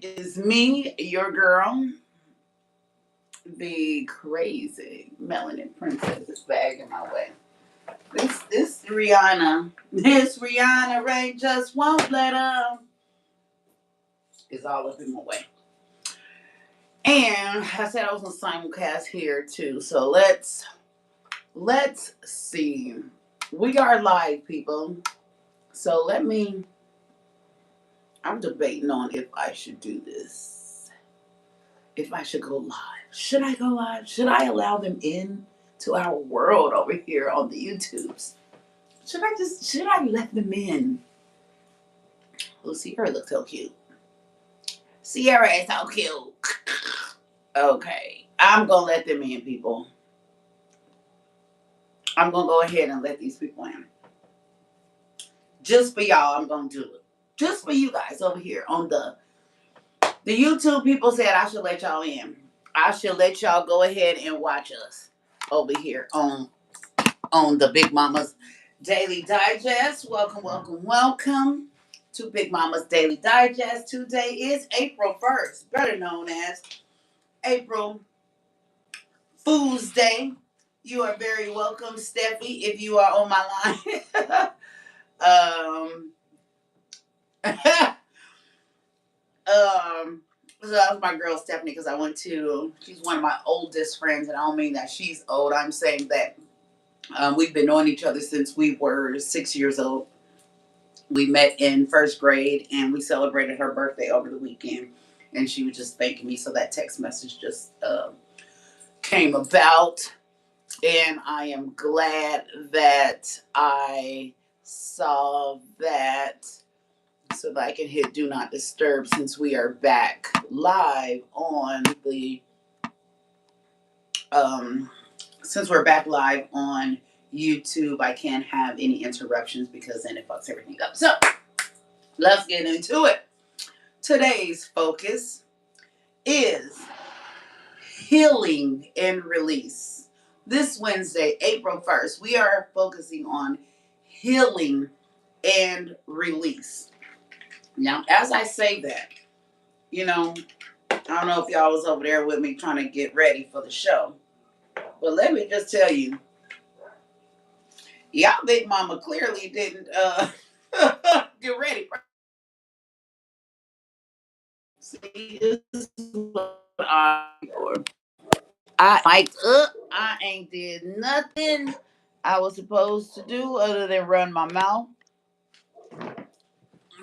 is me, your girl, the crazy melanin princess. This bag in my way. This Rihanna. This Rihanna Ray just won't let up. Is all up in my way. And I said I was gonna simulcast here too. So let's see. We are live, people. So I'm debating on if I should do this. If I should go live. Should I go live? Should I allow them in to our world over here on the YouTubes? Should I let them in? Oh, Sierra looks so cute. Sierra is so cute. Okay. I'm gonna let them in, people. I'm gonna go ahead and let these people in. Just for y'all, I'm gonna do it. Just for you guys over here on the YouTube people said I should let y'all in. I should let y'all go ahead and watch us over here on the Big Mama's Daily Digest. Welcome, welcome, welcome to Big Mama's Daily Digest. Today is April 1st, better known as April Fool's Day. You are very welcome, Steffi, if you are on my line. So that was my girl Stephanie because she's one of my oldest friends, and I don't mean that she's old. I'm saying that we've been knowing each other since we were 6 years old. We met in first grade, and we celebrated her birthday over the weekend, and she was just thanking me. So that text message just came about, and I am glad that I saw that so that I can hit do not disturb since we are back live on the since we're back live on YouTube. I can't have any interruptions because then it fucks everything up. So let's get into it. Today's focus is healing and release. This Wednesday, April 1st, we are focusing on healing and release. Now, as I say that, I don't know if y'all was over there with me trying to get ready for the show, but let me just tell you, y'all Big Mama clearly didn't get ready. See, this is what I'm for. I mic'd up. I ain't did nothing I was supposed to do other than run my mouth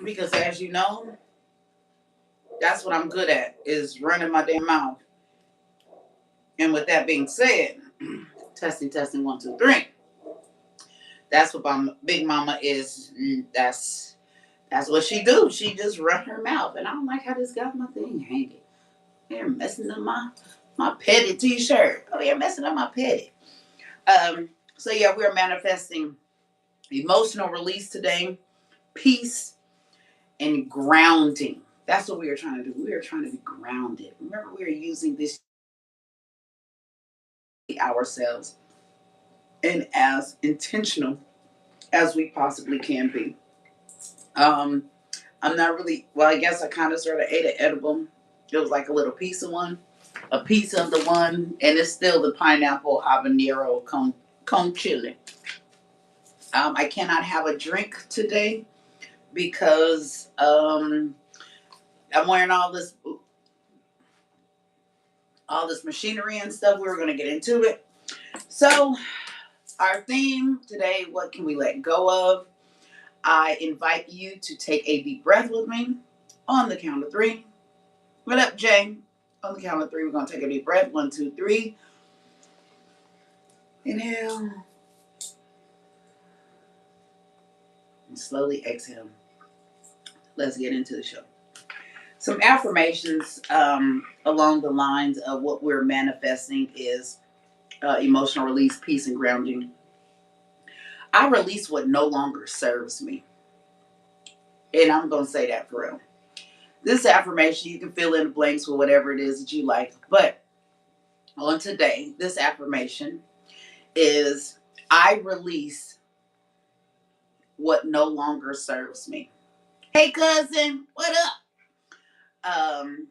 because, as you know, that's what I'm good at is running my damn mouth. And with that being said, testing 1 2 3. That's what my Big Mama is. That's what she do. She just run her mouth, and I don't like how this got my thing hanging. You're messing up my petty t-shirt. Oh, you're messing up my petty. So yeah, we're manifesting emotional release today, peace, and grounding. That's what we are trying to do. We are trying to be grounded. Remember, we are using this ourselves and as intentional as we possibly can be. I'm not really, well, I guess I kind of sort of ate an edible. It was like a little piece of one, a piece of the one, and it's still the pineapple habanero con chili. I cannot have a drink today because I'm wearing all this machinery and stuff. We were going to get into it. So our theme today, what can we let go of? I invite you to take a deep breath with me on the count of 3. What up, Jay? On the count of 3, we're going to take a deep breath. 1 2 3. Inhale. And slowly exhale. Let's get into the show. Some affirmations along the lines of what we're manifesting is emotional release, peace, and grounding. I release what no longer serves me. And I'm going to say that for real. This affirmation, you can fill in the blanks with whatever it is that you like. But on today, this affirmation is I release what no longer serves me. Hey, cousin, what up? Um,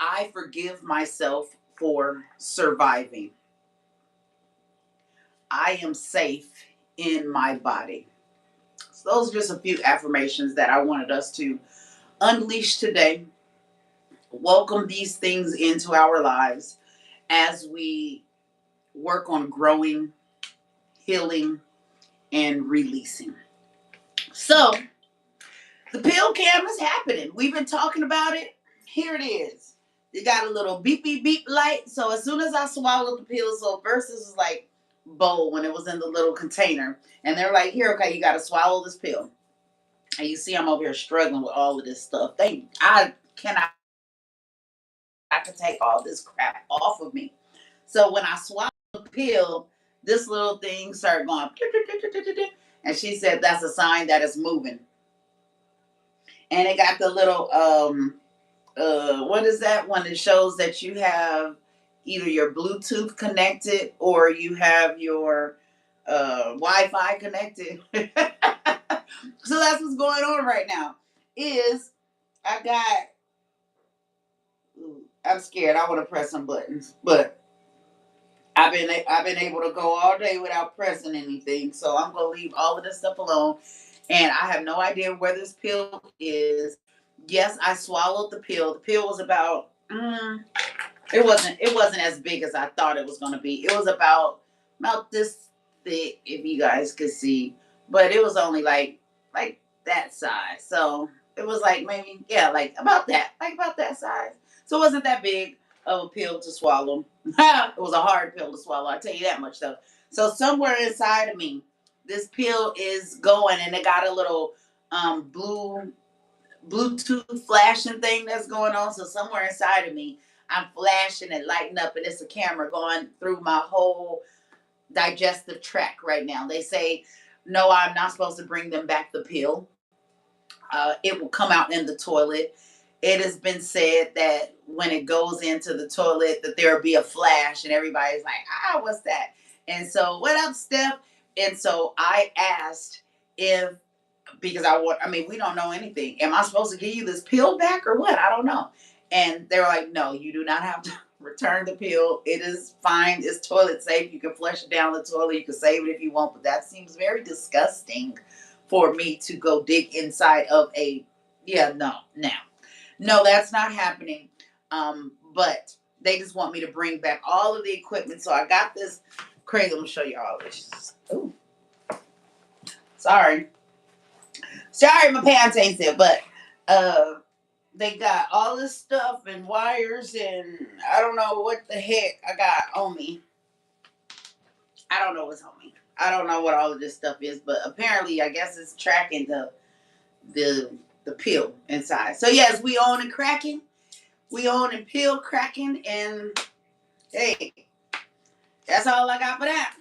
I forgive myself for surviving. I am safe in my body. So those are just a few affirmations that I wanted us to unleash today. Welcome these things into our lives as we work on growing, healing, and releasing. So, the pill cam is happening. We've been talking about it. Here it is. It got a little beep beep beep light. So as soon as I swallowed the pill, so first this was like bowl when it was in the little container, and they're like, "Here, okay, you got to swallow this pill." And you see, I'm over here struggling with all of this stuff. I cannot, I can take all this crap off of me. So when I swallowed the pill, this little thing started going, and she said that's a sign that it's moving. And it got the little what is that one that shows that you have either your Bluetooth connected or you have your Wi-Fi connected. So that's what's going on right now. Is I got I'm scared. I want to press some buttons, but I've been able to go all day without pressing anything. So I'm gonna leave all of this stuff alone. And I have no idea where this pill is. Yes, I swallowed the pill. The pill was about it wasn't as big as I thought it was gonna be. It was about this thick, if you guys could see, but it was only like that size. So it was like maybe like about that size. So it wasn't that big of a pill to swallow. It was a hard pill to swallow. I tell you that much though. So somewhere inside of me, this pill is going, and it got a little blue Bluetooth flashing thing that's going on. So somewhere inside of me, I'm flashing and lighting up, and it's a camera going through my whole digestive tract right now. They say, no, I'm not supposed to bring them back the pill. It will come out in the toilet. It has been said that when it goes into the toilet, that there will be a flash, and everybody's like, what's that? And so, what up, Steph? And so I asked if because I mean, we don't know anything. Am I supposed to give you this pill back or what? I don't know. And they were like, no, you do not have to return the pill. It is fine. It's toilet safe. You can flush it down the toilet. You can save it if you want, but that seems very disgusting for me to go dig inside of no, that's not happening. But they just want me to bring back all of the equipment. So I got this crazy. I'm gonna show you all this. Ooh, sorry. Sorry, my pants ain't there, but they got all this stuff and wires, and I don't know what the heck I got on me. I don't know what's on me. I don't know what all of this stuff is, but apparently, I guess it's tracking the the pill inside. So yes, we own and cracking. We own and pill cracking, and hey, that's all I got for that.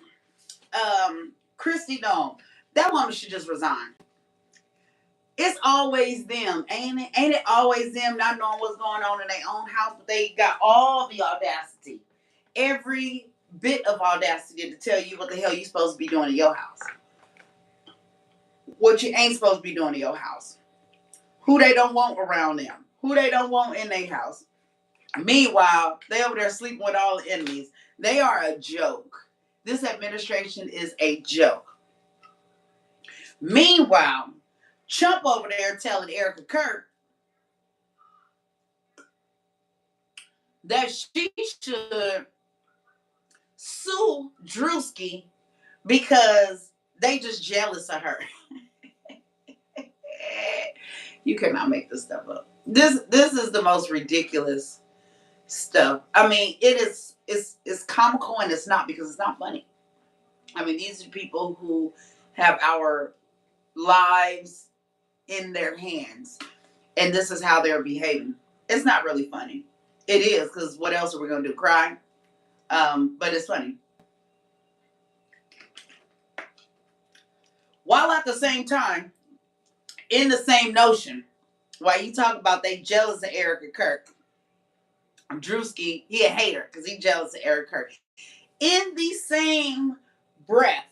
Christy Dome, that woman should just resign. It's always them, ain't it? Ain't it always them not knowing what's going on in their own house, but they got all the audacity, every bit of audacity to tell you what the hell you supposed to be doing in your house. What you ain't supposed to be doing in your house. Who they don't want around them. Who they don't want in their house. Meanwhile, they over there sleeping with all the enemies. They are a joke. This administration is a joke. Meanwhile, Trump over there telling Erica Kirk that she should sue Drewski because they just jealous of her. You cannot make this stuff up. This is the most ridiculous stuff. I mean, it's comical and it's not because it's not funny. I mean, these are people who have our lives in their hands, and this is how they're behaving. It's not really funny. It is, because what else are we gonna do? Cry? But it's funny. While at the same time, in the same notion, while you talk about they jealous of Erica Kirk, Drewski, he a hater because he jealous of Eric Kirk. In the same breath,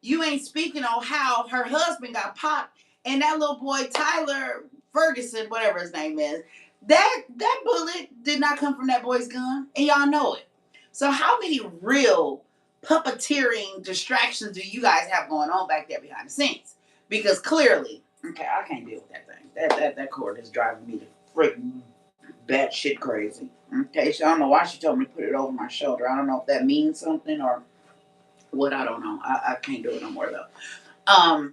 you ain't speaking on how her husband got popped and that little boy Tyler Ferguson, whatever his name is, that bullet did not come from that boy's gun, and y'all know it. So how many real puppeteering distractions do you guys have going on back there behind the scenes? Because clearly, okay, I can't deal with that thing. That cord is driving me to freaking bad shit crazy. Okay, so I don't know why she told me to put it over my shoulder. I don't know if that means something or what. I don't know. I can't do it no more though.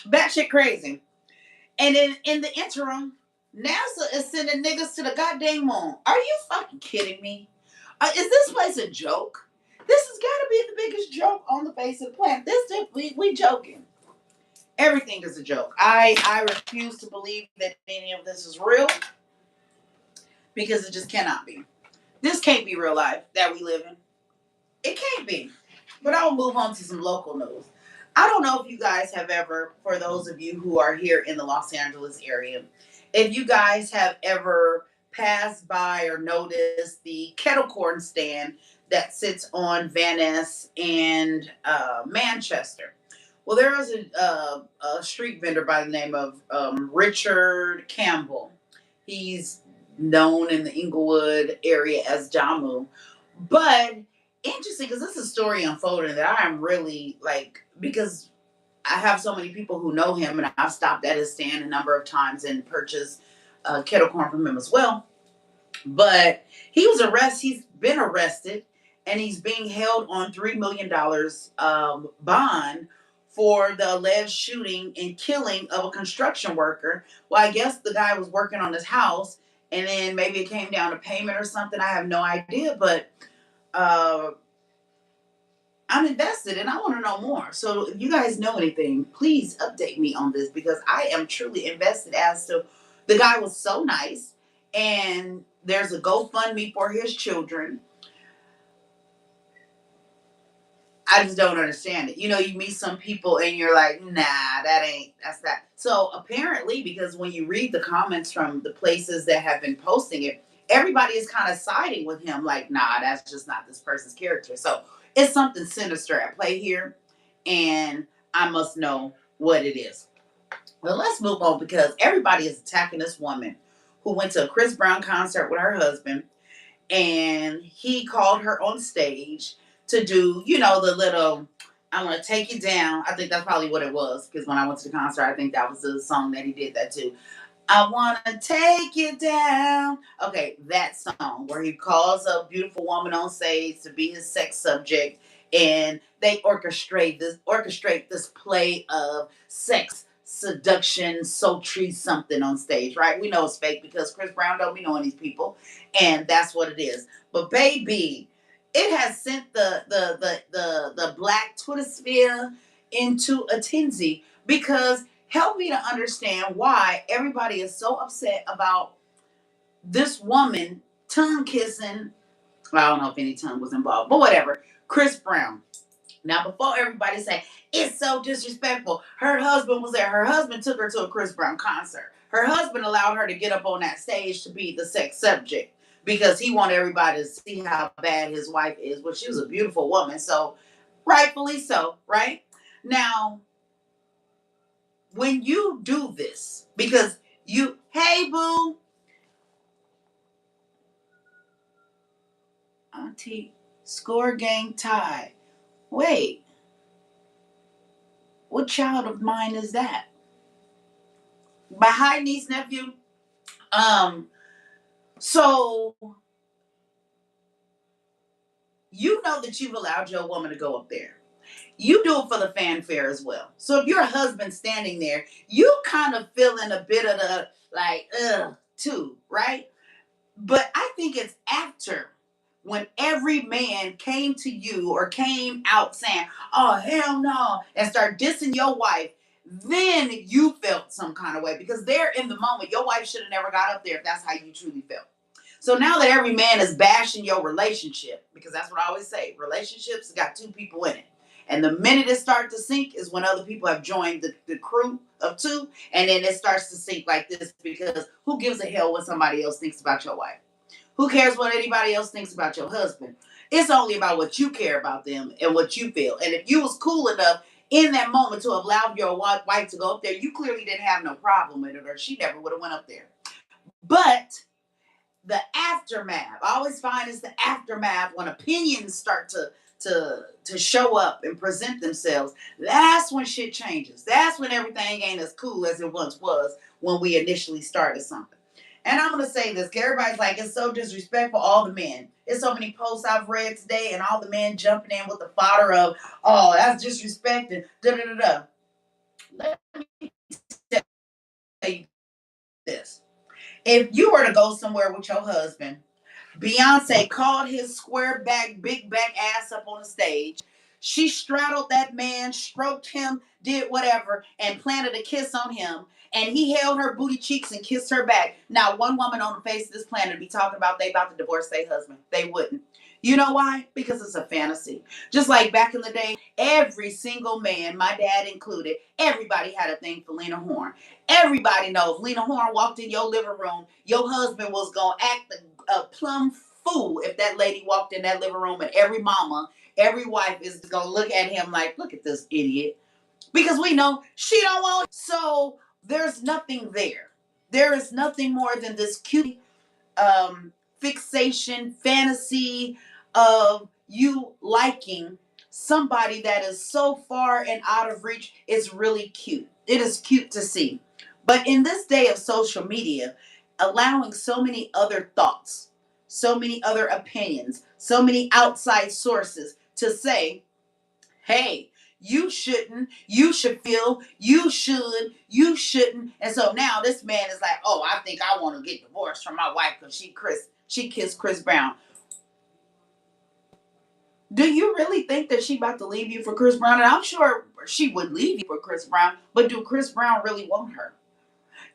Bad shit crazy. And in the interim, NASA is sending niggas to the goddamn moon. Are you fucking kidding me? Is this place a joke? This has got to be the biggest joke on the face of the planet. We joking. Everything is a joke. I refuse to believe that any of this is real because it just cannot be. This can't be real life that we live in. It can't be. But I'll move on to some local news. I don't know if you guys have ever, for those of you who are here in the Los Angeles area, if you guys have ever passed by or noticed the kettle corn stand that sits on Van Ness and Manchester. Well, there is a street vendor by the name of Richard Campbell. He's known in the Inglewood area as Jamu. But interesting because this is a story unfolding that I am really like, because I have so many people who know him and I've stopped at his stand a number of times and purchased kettle corn from him as well. But he's been arrested and he's being held on $3 million bond for the alleged shooting and killing of a construction worker. Well, I guess the guy was working on his house and then maybe it came down to payment or something. I have no idea, but uh, I'm invested and I want to know more. So if you guys know anything, please update me on this because I am truly invested as to the guy was so nice and there's a GoFundMe for his children. I just don't understand it. You know, you meet some people and you're like, nah, that's that. So apparently, because when you read the comments from the places that have been posting it, everybody is kind of siding with him, like, nah, that's just not this person's character. So it's something sinister at play here, and I must know what it is. Well, let's move on because everybody is attacking this woman who went to a Chris Brown concert with her husband and he called her on stage to do, you know, the little "I'm gonna take you down." I think that's probably what it was because when I went to the concert, I think that was the song that he did that too. I wanna take you down. Okay, that song where he calls a beautiful woman on stage to be his sex subject, and they orchestrate this play of sex, seduction, sultry something on stage, right? We know it's fake because Chris Brown don't be knowing these people, and that's what it is. But baby, it has sent the black Twitter sphere into a tizzy because help me to understand why everybody is so upset about this woman tongue kissing. Well, I don't know if any tongue was involved, but whatever. Chris Brown. Now, before everybody say it's so disrespectful, her husband was there. Her husband took her to a Chris Brown concert. Her husband allowed her to get up on that stage to be the sex subject because he wanted everybody to see how bad his wife is. Well, she was a beautiful woman, so rightfully so, right? Now, when you do this, because hey boo, auntie, score game tie. Wait, what child of mine is that? My hi niece nephew. Um, so you know that you've allowed your woman to go up there. You do it for the fanfare as well. So if your husband's standing there, you kind of feeling a bit of the like, too, right? But I think it's after when every man came to you or came out saying, oh, hell no, and start dissing your wife, then you felt some kind of way because there in the moment, your wife should have never got up there if that's how you truly felt. So now that every man is bashing your relationship, because that's what I always say, relationships got two people in it. And the minute it starts to sink is when other people have joined the crew of two, and then it starts to sink like this because who gives a hell what somebody else thinks about your wife? Who cares what anybody else thinks about your husband? It's only about what you care about them and what you feel. And if you was cool enough in that moment to allow your wife to go up there, you clearly didn't have no problem with it, or she never would have went up there. But the aftermath, I always find it's the aftermath when opinions start to show up and present themselves. That's when shit changes. That's when everything ain't as cool as it once was when we initially started something. And I'm gonna say this, 'cause everybody's like, it's so disrespectful, all the men. It's so many posts I've read today, and all the men jumping in with the fodder of, oh, that's disrespecting, da da da da. Let me tell you this. If you were to go somewhere with your husband, Beyonce called his square back, big back ass up on the stage. She straddled that man, stroked him, did whatever, and planted a kiss on him. And he held her booty cheeks and kissed her back. Now, one woman on the face of this planet be talking about they about to divorce their husband. They wouldn't. You know why? Because it's a fantasy. Just like back in the day, every single man, my dad included, everybody had a thing for Lena Horne. Everybody knows Lena Horne walked in your living room, your husband was going to act a plumb fool if that lady walked in that living room, and every mama, every wife is going to look at him like, look at this idiot. Because we know she don't want it. So there's nothing there. There is nothing more than this cute fixation, fantasy of you liking somebody that is so far and out of reach. It's really cute. It is cute to see. But in this day of social media, allowing so many other thoughts, so many other opinions, so many outside sources to say, hey, you shouldn't, you should feel, you should, you shouldn't. And so now this man is like, oh, I think I want to get divorced from my wife because she kissed Chris Brown. Do you really think that she about to leave you for Chris Brown? And I'm sure she would leave you for Chris Brown, but do Chris Brown really want her?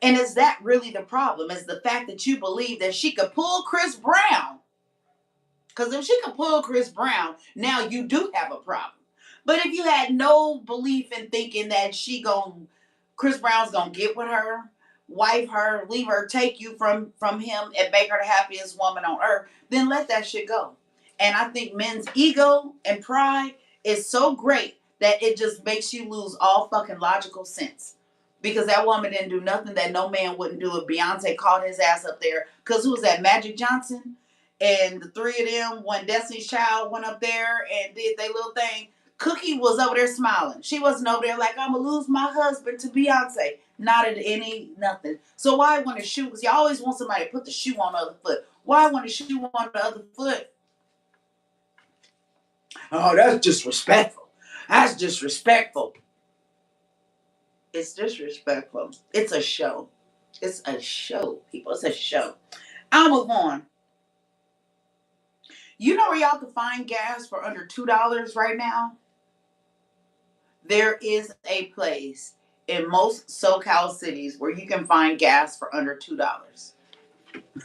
And is that really the problem? Is the fact that you believe that she could pull Chris Brown? Because if she could pull Chris Brown, now you do have a problem. But if you had no belief in thinking that Chris Brown's gonna get with her, wife her, leave her, take you from him, and make her the happiest woman on earth, then let that shit go. And I think men's ego and pride is so great that it just makes you lose all fucking logical sense. Because that woman didn't do nothing that no man wouldn't do if Beyonce called his ass up there. Because who was that, Magic Johnson? And the three of them, when Destiny's Child went up there and did their little thing, Cookie was over there smiling. She wasn't over there like, I'm going to lose my husband to Beyonce. Not at any, nothing. So why when the shoe, because you always want somebody to put the shoe on the other foot. Why when the shoe on the other foot? Oh, that's disrespectful. That's disrespectful. It's disrespectful. It's a show. It's a show, people. It's a show. I'll move on. You know where y'all can find gas for under $2 right now? There is a place in most SoCal cities where you can find gas for under $2.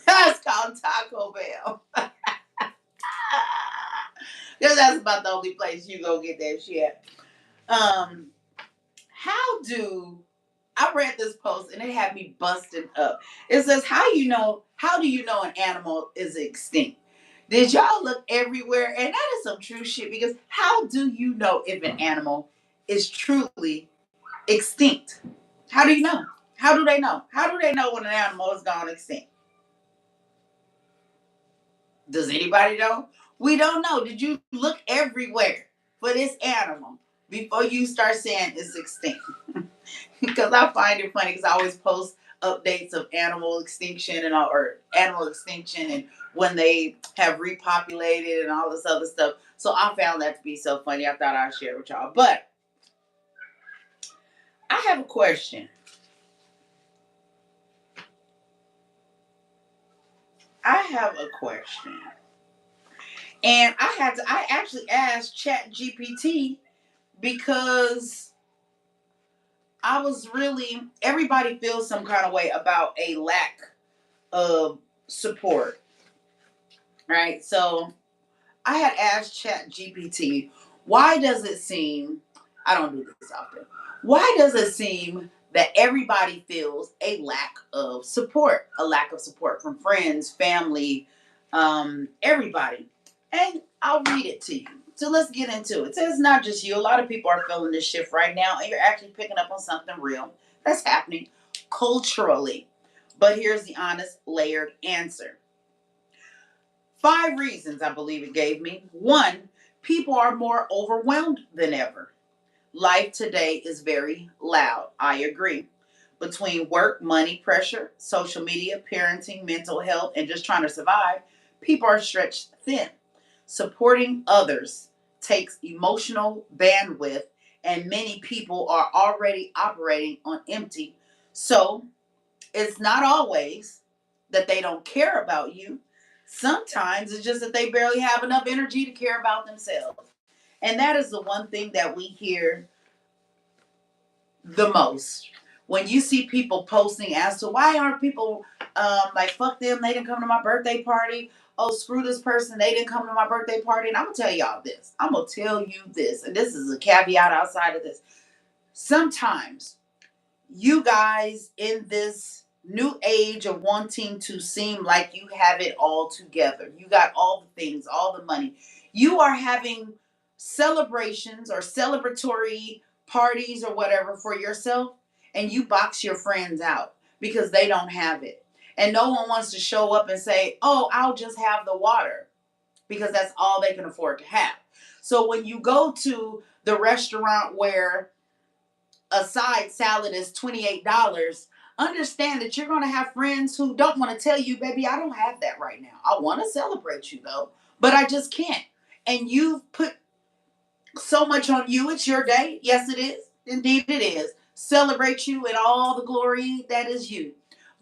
That's called Taco Bell. Because that's about the only place you go get that shit. I read this post and it had me busted up. It says, how do you know an animal is extinct? Did y'all look everywhere? And that is some true shit, because how do you know if an animal is truly extinct? How do you know? How do they know? How do they know when an animal is gone extinct? Does anybody know? We don't know. Did you look everywhere for this animal before you start saying it's extinct? Because I find it funny because I always post updates of animal extinction or animal extinction and when they have repopulated and all this other stuff. So I found that to be so funny. I thought I'd share with y'all. But I have a question. And I actually asked Chat GPT because everybody feels some kind of way about a lack of support, right? So I had asked Chat GPT, why does it seem, I don't do this often, why does it seem that everybody feels a lack of support from friends, family, everybody? And I'll read it to you. So let's get into it. So it's not just you. A lot of people are feeling this shift right now, and you're actually picking up on something real that's happening culturally. But here's the honest, layered answer. 5 reasons I believe it gave me. One, people are more overwhelmed than ever. Life today is very loud. I agree. Between work, money, pressure, social media, parenting, mental health, and just trying to survive, people are stretched thin. Supporting others takes emotional bandwidth, and many people are already operating on empty. So it's not always that they don't care about you. Sometimes it's just that they barely have enough energy to care about themselves. And that is the one thing that we hear the most. When you see people posting as to why aren't people like fuck them, they didn't come to my birthday party. Oh, screw this person, they didn't come to my birthday party. And I'm gonna tell y'all this. I'm gonna tell you this, and this is a caveat outside of this. Sometimes you guys in this new age of wanting to seem like you have it all together. You got all the things, all the money. You are having celebrations or celebratory parties or whatever for yourself, and you box your friends out because they don't have it. And no one wants to show up and say, "Oh, I'll just have the water," because that's all they can afford to have. So when you go to the restaurant where a side salad is $28, understand that you're going to have friends who don't want to tell you, baby, I don't have that right now. I want to celebrate you though, but I just can't. And you've put so much on you. It's your day. Yes, it is. Indeed, it is. Celebrate you and all the glory that is you.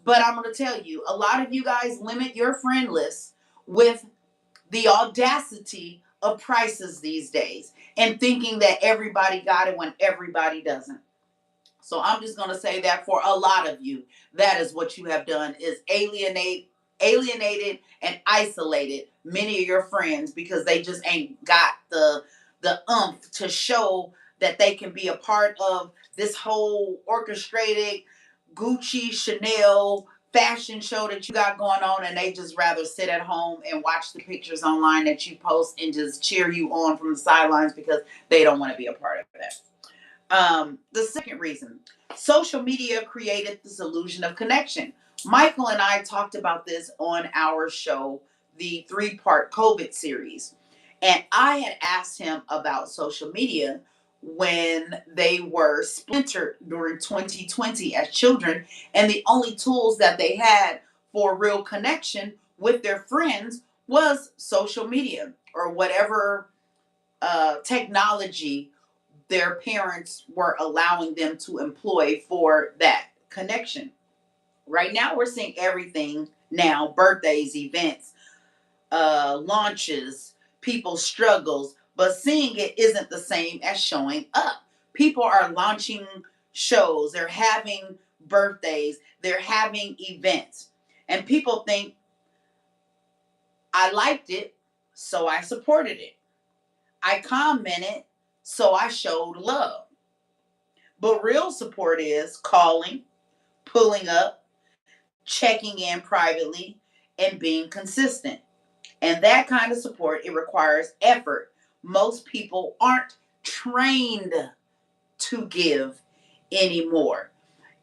But I'm going to tell you, a lot of you guys limit your friend list with the audacity of prices these days and thinking that everybody got it when everybody doesn't. So I'm just going to say that for a lot of you, that is what you have done is alienated and isolated many of your friends because they just ain't got the umph to show that they can be a part of this whole orchestrated Gucci, Chanel fashion show that you got going on, and they just rather sit at home and watch the pictures online that you post and just cheer you on from the sidelines because they don't want to be a part of that. The second reason, social media created this illusion of connection. Michael and I talked about this on our show, the 3-part COVID series. And I had asked him about social media when they were splintered during 2020 as children. And the only tools that they had for real connection with their friends was social media or whatever technology their parents were allowing them to employ for that connection. Right now, we're seeing everything now: birthdays, events, launches, people's struggles, but seeing it isn't the same as showing up. People are launching shows, they're having birthdays, they're having events, and people think, I liked it, so I supported it. I commented, so I showed love. But real support is calling, pulling up, checking in privately, and being consistent. And that kind of support, it requires effort. Most people aren't trained to give anymore.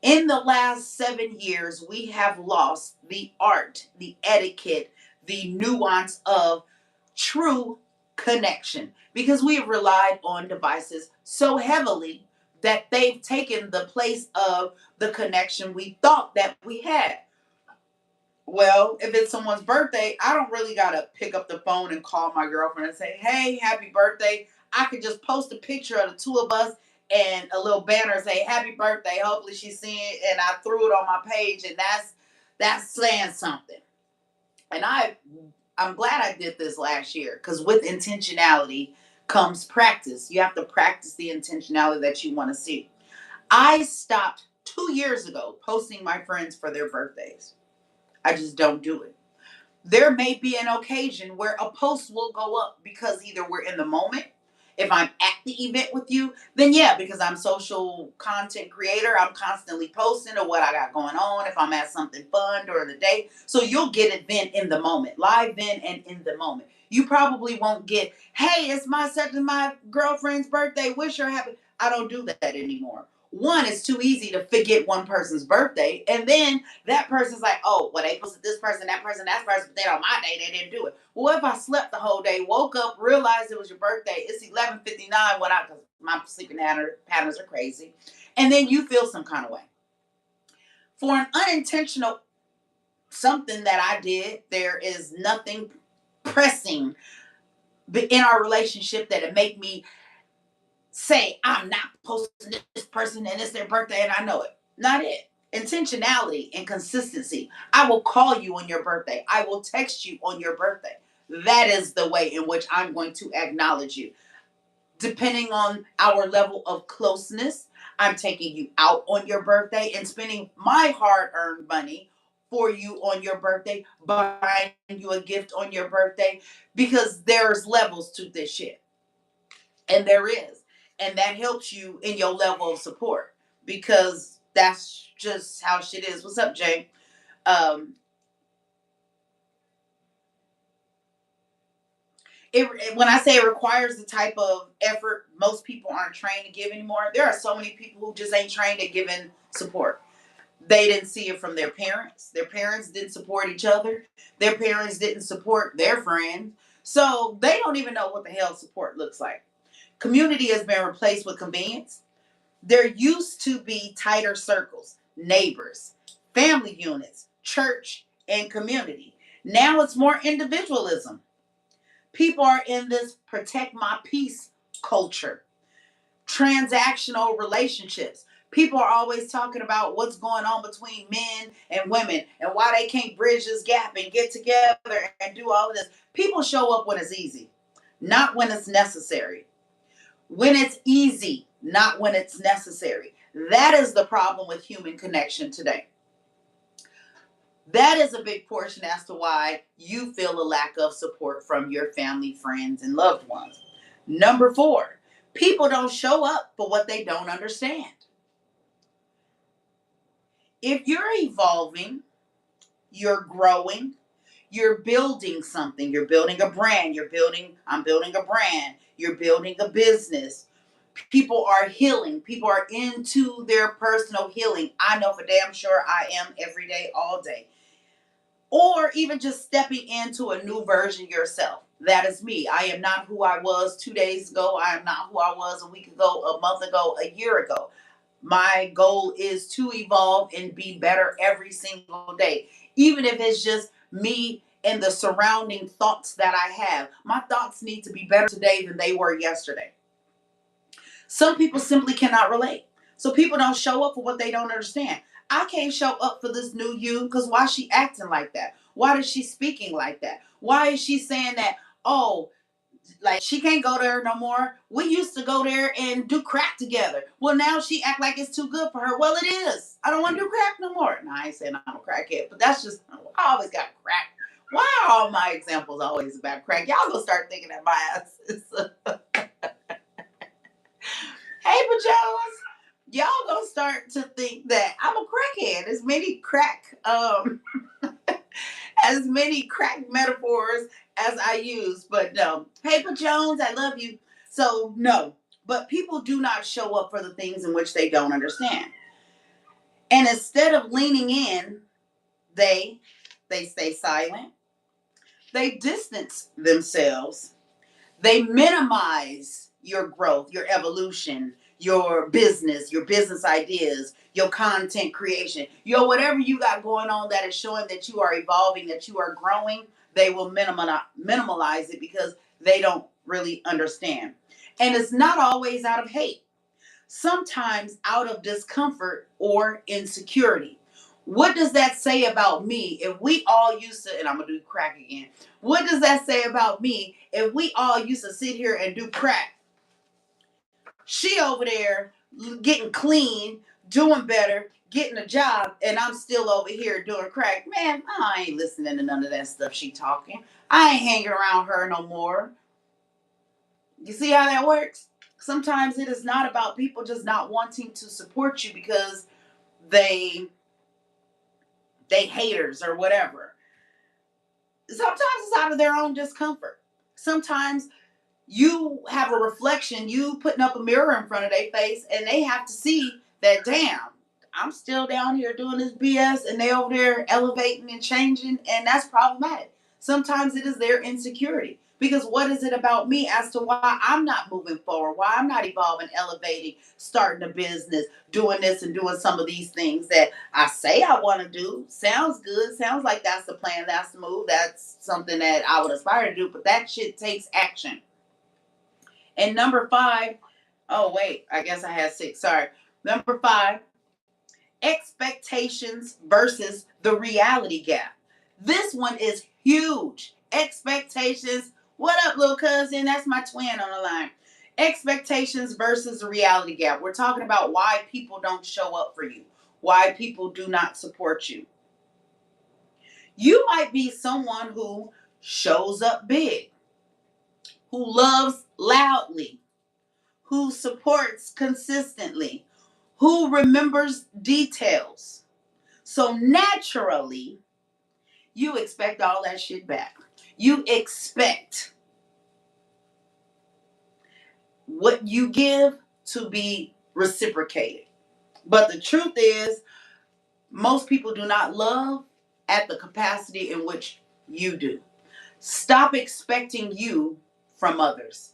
In the last 7 years, we have lost the art, the etiquette, the nuance of true connection because we have relied on devices so heavily that they've taken the place of the connection we thought that we had. Well, if it's someone's birthday, I don't really got to pick up the phone and call my girlfriend and say, "Hey, happy birthday." I could just post a picture of the two of us and a little banner say happy birthday. Hopefully she's seeing it, and I threw it on my page, and that's saying something. And I'm glad I did this last year because with intentionality comes practice. You have to practice the intentionality that you want to see. I stopped 2 years ago posting my friends for their birthdays. I just don't do it. There may be an occasion where a post will go up because either we're in the moment, if I'm at the event with you, then yeah, because I'm social content creator, I'm constantly posting of what I got going on. If I'm at something fun during the day, so you'll get it then in the moment, live then and in the moment. You probably won't get, hey, it's my girlfriend's birthday, wish her happy. I don't do that anymore. One, it's too easy to forget one person's birthday, and then that person's like, oh, well, they posted this person, that person, that person, but then on my day they didn't do it. Well, if I slept the whole day, woke up, realized it was your birthday, it's 11:59 when because my sleeping patterns are crazy, and then you feel some kind of way for an unintentional something that I did. There is nothing pressing in our relationship that it make me say I'm not posting this person and it's their birthday and I know it. Not it. Intentionality and consistency. I will call you on your birthday. I will text you on your birthday. That is the way in which I'm going to acknowledge you. Depending on our level of closeness, I'm taking you out on your birthday and spending my hard-earned money for you on your birthday, buying you a gift on your birthday, because there's levels to this shit. And there is. And that helps you in your level of support, because that's just how shit is. What's up, Jay? Um, when I say it requires the type of effort most people aren't trained to give anymore, there are so many people who just ain't trained at giving support. They didn't see it from their parents. Their parents didn't support each other. Their parents didn't support their friends. So they don't even know what the hell support looks like. Community has been replaced with convenience. There used to be tighter circles, neighbors, family units, church, and community. Now it's more individualism. People are in this protect my peace culture, transactional relationships. People are always talking about what's going on between men and women and why they can't bridge this gap and get together and do all of this. People show up when it's easy, not when it's necessary. When it's easy, not when it's necessary. That is the problem with human connection today. That is a big portion as to why you feel a lack of support from your family, friends, and loved ones. Number 4, people don't show up for what they don't understand. If you're evolving, you're growing, you're building something, you're building a brand, I'm building a brand, you're building a business. People are healing. People are into their personal healing. I know for damn sure I am every day, all day. Or even just stepping into a new version yourself. That is me. I am not who I was 2 days ago. I am not who I was a week ago, a month ago, a year ago. My goal is to evolve and be better every single day. Even if it's just me and the surrounding thoughts that I have. My thoughts need to be better today than they were yesterday. Some people simply cannot relate. So people don't show up for what they don't understand. I can't show up for this new you because why is she acting like that? Why is she speaking like that? Why is she saying that, oh, like she can't go there no more? We used to go there and do crack together. Well, now she act like it's too good for her. Well, it is. I don't want to do crack no more. No, I ain't saying I'm a crackhead, but that's just, I always got crack. Why are all my examples always about crack? Y'all gonna start thinking that my ass is Hey, but y'all gonna start to think that I'm a crackhead. As many crack metaphors as I use, but no. Hey, but Jones, I love you. So no, but people do not show up for the things in which they don't understand, and instead of leaning in, they stay silent. They distance themselves. They minimize your growth, your evolution, your business ideas, your content creation, your whatever you got going on that is showing that you are evolving, that you are growing. They will minimalize it because they don't really understand. And it's not always out of hate, sometimes out of discomfort or insecurity. What does that say about me if we all used to, and I'm going to do crack again. What does that say about me if we all used to sit here and do crack? She over there getting clean, doing better, getting a job, and I'm still over here doing crack. Man, I ain't listening to none of that stuff she talking. I ain't hanging around her no more. You see how that works? Sometimes it is not about people just not wanting to support you because they haters or whatever. Sometimes it's out of their own discomfort. Sometimes you have a reflection, you putting up a mirror in front of their face, and they have to see that, damn, I'm still down here doing this BS, and they over there elevating and changing, and that's problematic. Sometimes it is their insecurity. Because what is it about me as to why I'm not moving forward, why I'm not evolving, elevating, starting a business, doing this and doing some of these things that I say I want to do? Sounds good. Sounds like that's the plan, that's the move, that's something that I would aspire to do, but that shit takes action. And number five, oh, wait, I guess I had six. Sorry. Number five, expectations versus the reality gap. This one is huge. Expectations. What up, little cousin? That's my twin on the line. Expectations versus the reality gap. We're talking about why people don't show up for you, why people do not support you. You might be someone who shows up big, who loves loudly, who supports consistently, who remembers details. So naturally, you expect all that shit back. You expect what you give to be reciprocated. But the truth is, most people do not love at the capacity in which you do. Stop expecting you from others.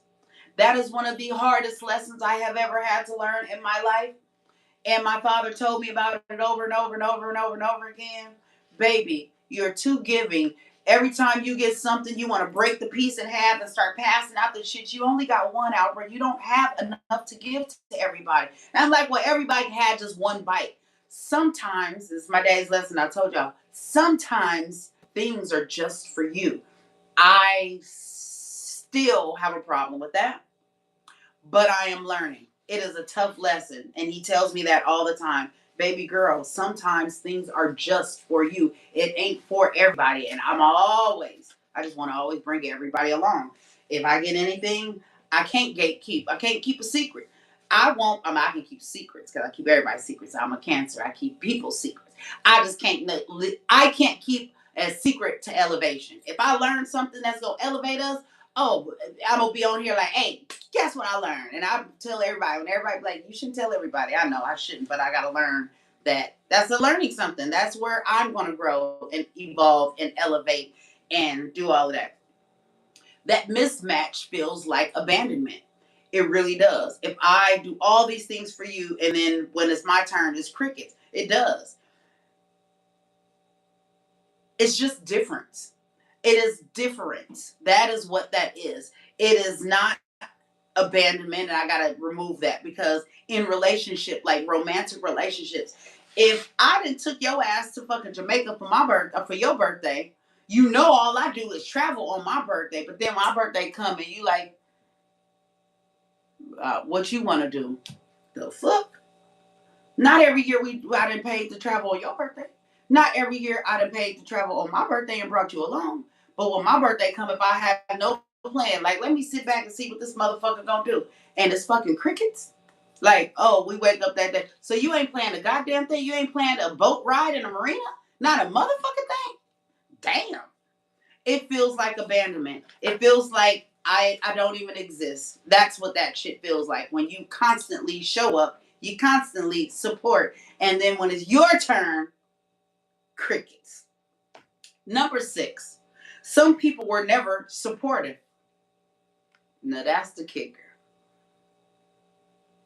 That is one of the hardest lessons I have ever had to learn in my life. And my father told me about it over and over and over and over and over again. Baby, you're too giving. Every time you get something, you want to break the piece in half and start passing out the shit. You only got one, Albert. You don't have enough to give to everybody. And I'm like, well, everybody had just one bite. Sometimes, this is my dad's lesson I told y'all, sometimes things are just for you. I still have a problem with that, but I am learning. It is a tough lesson, and he tells me that all the time. Baby girl, sometimes things are just for you. It ain't for everybody, and I just want to always bring everybody along. If I get anything, I can't gatekeep. I can't keep a secret. I can keep secrets because I keep everybody's secrets. I'm a Cancer. I keep people's secrets. I can't keep a secret to elevation. If I learn something that's going to elevate us, oh, I'm going to be on here like, hey, guess what I learned? And I tell everybody, when everybody like, you shouldn't tell everybody. I know I shouldn't, but I got to learn that that's a learning something. That's where I'm going to grow and evolve and elevate and do all of that. That mismatch feels like abandonment. It really does. If I do all these things for you and then when it's my turn, it's crickets. It does. It's just different. It is different. That is what that is. It is not abandonment, and I gotta remove that because in relationship, like romantic relationships, if I didn't took your ass to fucking Jamaica for my birthday, for your birthday, you know all I do is travel on my birthday. But then my birthday come and you like, what you want to do? The fuck? Not every year I done paid to travel on your birthday. Not every year I done paid to travel on my birthday and brought you along. But when my birthday come, if I have no plan, like let me sit back and see what this motherfucker gonna do. And it's fucking crickets. Like, oh, we wake up that day. So you ain't planned a goddamn thing. You ain't planned a boat ride in a marina. Not a motherfucking thing. Damn. It feels like abandonment. It feels like I don't even exist. That's what that shit feels like. When you constantly show up, you constantly support, and then when it's your turn, crickets. Number 6, some people were never supportive. Now that's the kicker.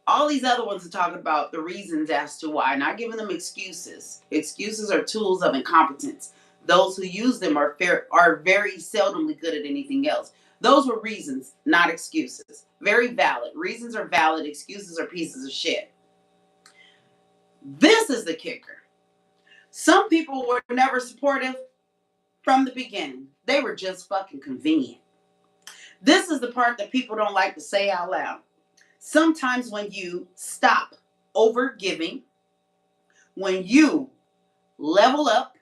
All these other ones are talking about the reasons as to why, not giving them excuses. Excuses are tools of incompetence. Those who use them are very seldomly good at anything else. Those were reasons, not excuses. Very valid. Reasons are valid. Excuses are pieces of shit. This is the kicker. Some people were never supportive from the beginning. They were just fucking convenient. This is the part that people don't like to say out loud. Sometimes when you stop over giving, when you level up,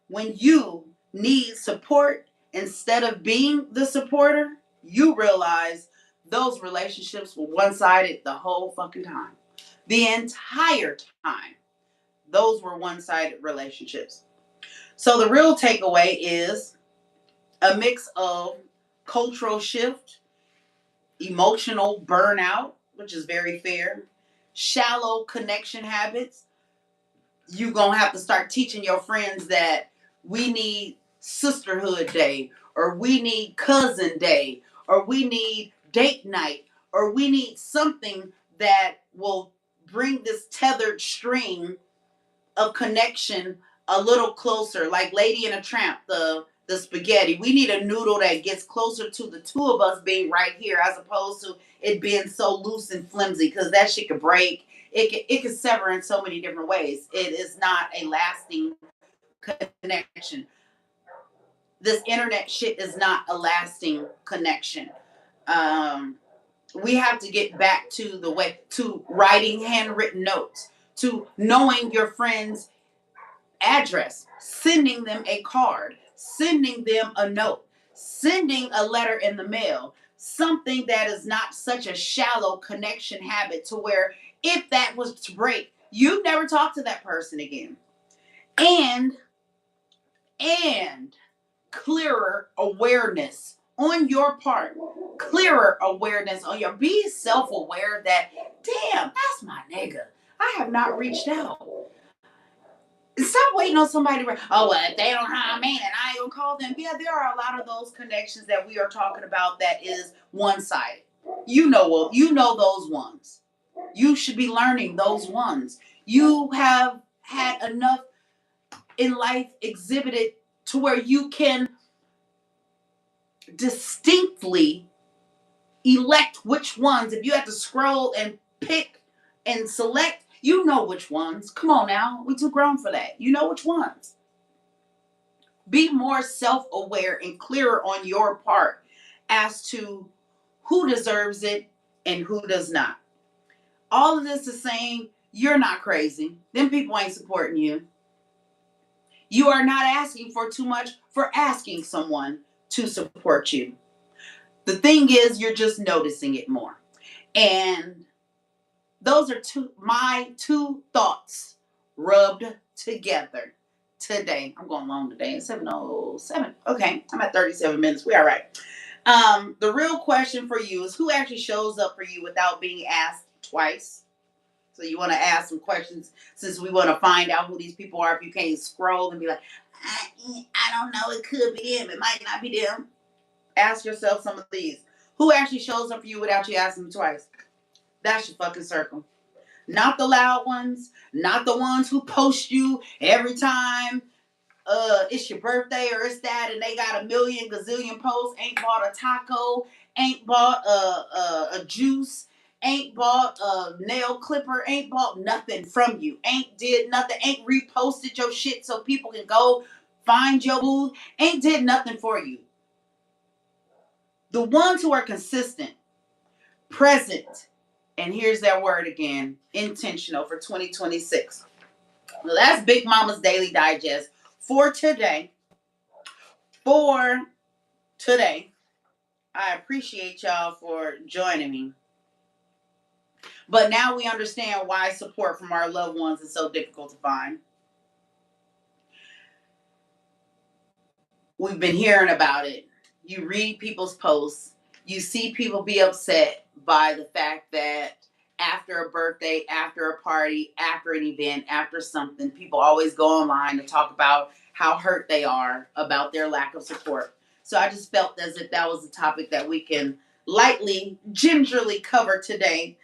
when you need support instead of being the supporter, you realize those relationships were one-sided the whole fucking time. The entire time, those were one-sided relationships. So the real takeaway is a mix of cultural shift, emotional burnout, which is very fair, shallow connection habits. You're going to have to start teaching your friends that we need sisterhood day, or we need cousin day, or we need date night, or we need something that will bring this tethered string of connection a little closer, like Lady and a Tramp, the spaghetti. We need a noodle that gets closer to the two of us being right here, as opposed to it being so loose and flimsy, because that shit could break. It can sever in so many different ways. It is not a lasting connection. This internet shit is not a lasting connection. We have to get back to the way, to writing handwritten notes, to knowing your friends' address, sending them a card, sending them a note, sending a letter in the mail, something that is not such a shallow connection habit to where if that was to break, you never talk to that person again. And clearer awareness on your part, clearer awareness on your, be self-aware that, damn, that's my nigga, I have not reached out. Stop waiting on somebody to, oh, well, if they don't have a man and I ain't gonna call them. Yeah, there are a lot of those connections that we are talking about that is one-sided. You know those ones. You should be learning those ones. You have had enough in life exhibited to where you can distinctly elect which ones. If you have to scroll and pick and select, you know which ones. Come on now, we too grown for that. You know which ones. Be more self-aware and clearer on your part as to who deserves it and who does not. All of this is saying you're not crazy. Them people ain't supporting you. You are not asking for too much for asking someone to support you. The thing is, you're just noticing it more. And those are my two thoughts rubbed together today. I'm going long today. It's 7:07. Okay, I'm at 37 minutes. We're all right. The real question for you is, who actually shows up for you without being asked twice? So you want to ask some questions, since we want to find out who these people are. If you can't scroll and be like, I don't know, it could be them, it might not be them. Ask yourself some of these. Who actually shows up for you without you asking them twice? That's your fucking circle. Not the loud ones, not the ones who post you every time it's your birthday or it's that, and they got a million gazillion posts, ain't bought a taco, ain't bought a juice, ain't bought a nail clipper, ain't bought nothing from you, ain't did nothing, ain't reposted your shit so people can go find your booth, ain't did nothing for you. The ones who are consistent, present, and here's that word again, intentional for 2026. Well, that's Big Mama's Daily Digest for today. I appreciate y'all for joining me. But now we understand why support from our loved ones is so difficult to find. We've been hearing about it. You read people's posts. You see people be upset by the fact that after a birthday, after a party, after an event, after something, people always go online to talk about how hurt they are about their lack of support. So I just felt as if that was a topic that we can lightly, gingerly cover today,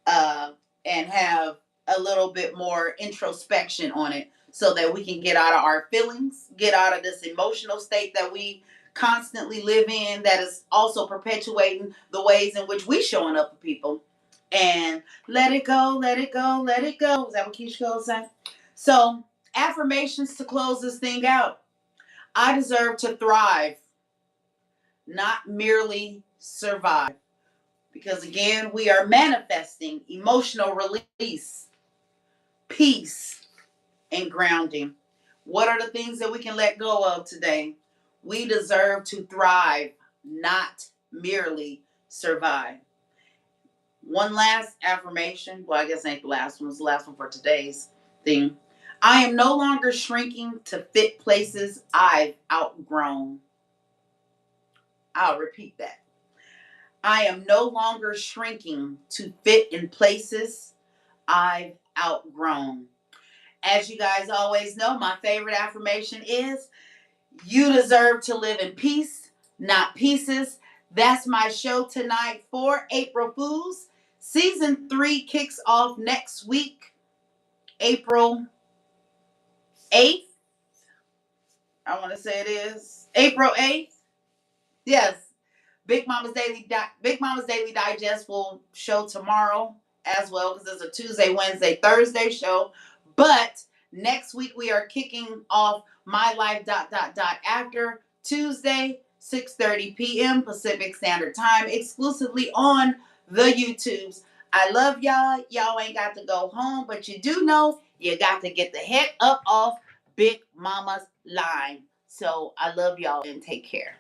and have a little bit more introspection on it, so that we can get out of our feelings, get out of this emotional state that we constantly live in, that is also perpetuating the ways in which we showing up for people, and let it go, let it go, let it go. Is that what Keisha Cole said? So, affirmations to close this thing out. I deserve to thrive, not merely survive. Because again, we are manifesting emotional release, peace, and grounding. What are the things that we can let go of today? We deserve to thrive, not merely survive. One last affirmation. Well, I guess it ain't the last one. It's the last one for today's thing. I am no longer shrinking to fit places I've outgrown. I'll repeat that. I am no longer shrinking to fit in places I've outgrown. As you guys always know, my favorite affirmation is you deserve to live in peace, not pieces. That's my show tonight for April Fools. Season 3 kicks off next week, April 8th. I want to say it is April 8th. Yes. Big Mama's Daily Digest will show tomorrow as well because it's a Tuesday, Wednesday, Thursday show. But next week we are kicking off My Life after Tuesday, 6:30 p.m. Pacific Standard Time, exclusively on the YouTubes. I love y'all. Y'all ain't got to go home, but you do know you got to get the heck up off Big Mama's line. So I love y'all and take care.